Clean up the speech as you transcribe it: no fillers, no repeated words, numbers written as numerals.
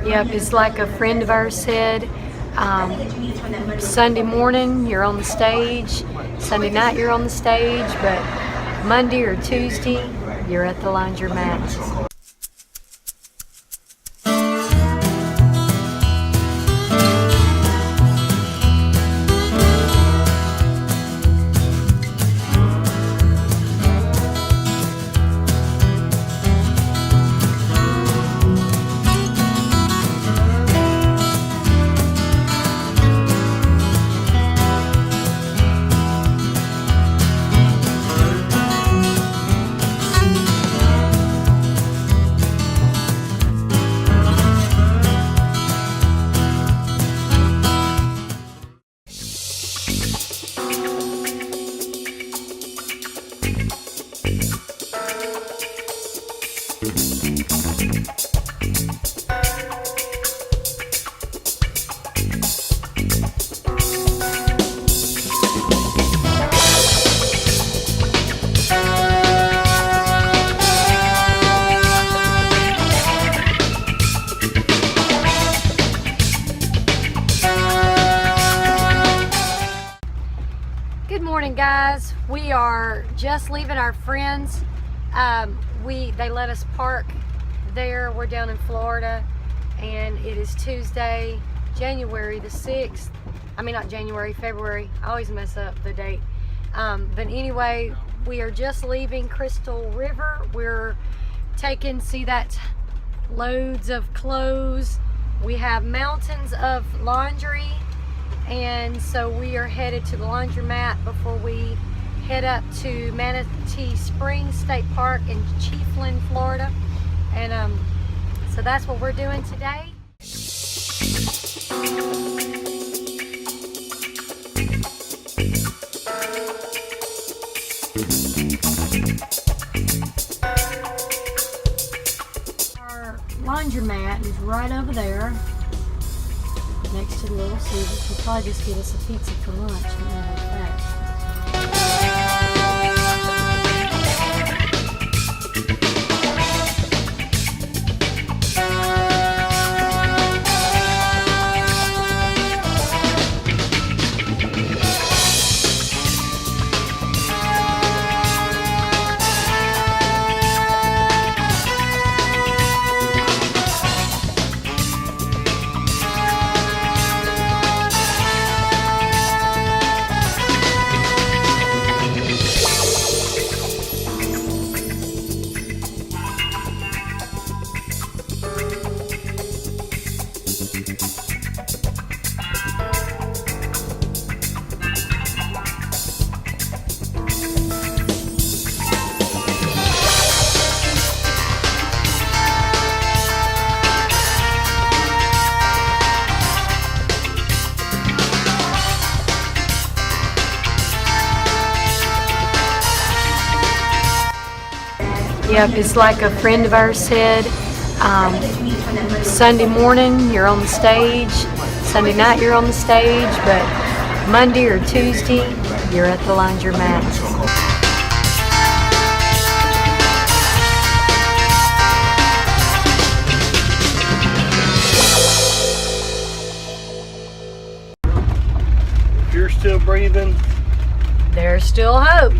Yep, it's like a friend of ours said, Sunday morning you're on the stage, Sunday night you're on the stage, but Monday or Tuesday you're at the laundromat. Good morning, guys. We are just leaving our friends. They let us park there. We're down in Florida, and it is Tuesday, January the 6th. I mean, not January, February. I always mess up the date. But anyway, we are just leaving Crystal River. We're see that loads of clothes. We have mountains of laundry. And so we are headed to the laundromat before we head up to Manatee Springs State Park in Chiefland, Florida. And so that's what we're doing today. Our laundromat is right over there, next to the Little Caesars. We'll probably just get us a pizza for lunch, as a matter of fact. Yep, it's like a friend of ours said, Sunday morning you're on the stage, Sunday night you're on the stage, but Monday or Tuesday you're at the laundromat. If you're still breathing, There's still hope.